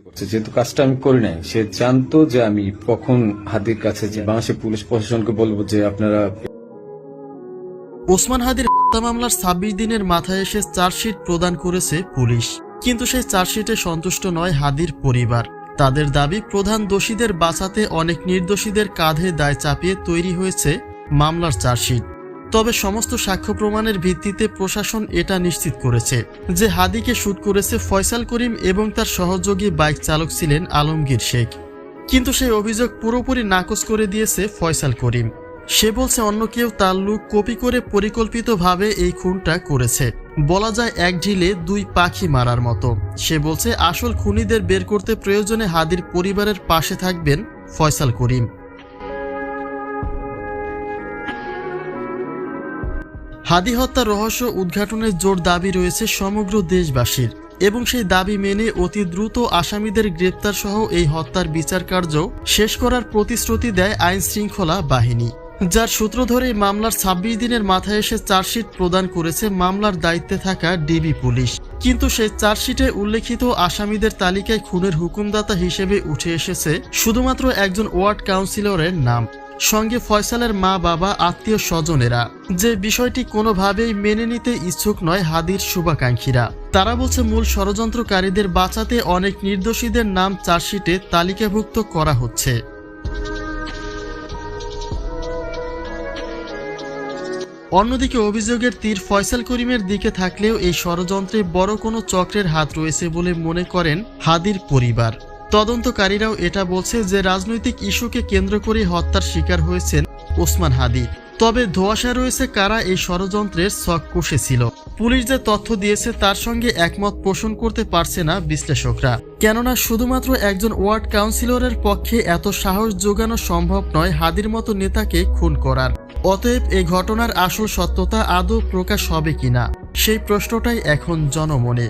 যেহেতু কাজটা আমি করি নাই, সে জানতো যে আমি কখন হাদির কাছে যে বাংলাদেশের পুলিশ প্রশাসনকে বলবো যে আপনারা। ওসমান হাদির হত্যা মামলার ২৬ দিনের মাথায় এসে চার্জশিট প্রদান করেছে পুলিশ, কিন্তু সেই চার্জশিটে সন্তুষ্ট নয় হাদির পরিবার। তাদের দাবি, প্রধান দোষীদের বাঁচাতে অনেক নির্দোষীদের কাঁধে দায় চাপিয়ে তৈরি হয়েছে মামলার চার্জশিট। তবে সমস্ত সাক্ষ্য প্রমাণের ভিত্তিতে প্রশাসন এটা নিশ্চিত করেছে যে হাদিকে শুট করেছে ফয়সাল করিম এবং তার সহযোগী বাইক চালক ছিলেন আলমগীর শেখ। কিন্তু সেই অভিযোগ পুরোপুরি নাকচ করে দিয়েছে ফয়সাল করিম। সে বলছে অন্য কেউ তার লুক কপি করে পরিকল্পিতভাবে এই খুনটা করেছে। বলা যায় এক ঢিলে দুই পাখি মারার মতো। সে বলছে আসল খুনিদের বের করতে প্রয়োজনে হাদির পরিবারের পাশে থাকবেন ফয়সাল করিম। হাদি হত্যার রহস্য উদ্ঘাটনের জোর দাবি রয়েছে সমগ্র দেশবাসীর, এবং সেই দাবি মেনে অতি দ্রুত আসামিদের গ্রেপ্তার সহ এই হত্যার বিচার কার্য শেষ করার প্রতিশ্রুতি দেয় আইন শৃঙ্খলা বাহিনী, যার সূত্র ধরে মামলার ২৬ দিনের মাথায় এসে চার্জশিট প্রদান করেছে মামলার দায়িত্বে থাকা ডিবি পুলিশ। কিন্তু সেই চার্জশিটে উল্লেখিত আসামিদের তালিকায় খুনের হুকুমদাতা হিসেবে উঠে এসেছে শুধুমাত্র একজন ওয়ার্ড কাউন্সিলরের নাম, সঙ্গে ফয়সালের মা বাবা আত্মীয় স্বজনেরা। যে বিষয়টি কোনোভাবেই মেনে নিতে ইচ্ছুক নয় হাদির শুভাকাঙ্ক্ষীরা। তারা বলছে মূল ষড়যন্ত্রকারীদের বাঁচাতে অনেক নির্দোষীদের নাম চার্জশিটে তালিকাভুক্ত করা হচ্ছে। অন্যদিকে অভিযোগের তীর ফয়সাল করিমের দিকে থাকলেও এই ষড়যন্ত্রে বড় কোনো চক্রের হাত রয়েছে বলে মনে করেন হাদির পরিবার। তদন্তকারীরাও এটা বলছে যে রাজনৈতিক ইস্যুকে কেন্দ্র করে হত্যার শিকার হয়েছেন ওসমান হাদি। তবে ধোঁয়াশা রয়েছে কারা এই ষড়যন্ত্রের ছক কষেছিল। পুলিশ যে তথ্য দিয়েছে তার সঙ্গে একমত পোষণ করতে পারছে না বিশ্লেষকরা, কেননা শুধুমাত্র একজন ওয়ার্ড কাউন্সিলরের পক্ষে এত সাহস জোগানো সম্ভব নয় হাদির মতো নেতাকে খুন করার। অতএব এই ঘটনার আসল সত্যতা আদৌ প্রকাশ হবে কিনা সেই প্রশ্নটাই এখন জনমনে।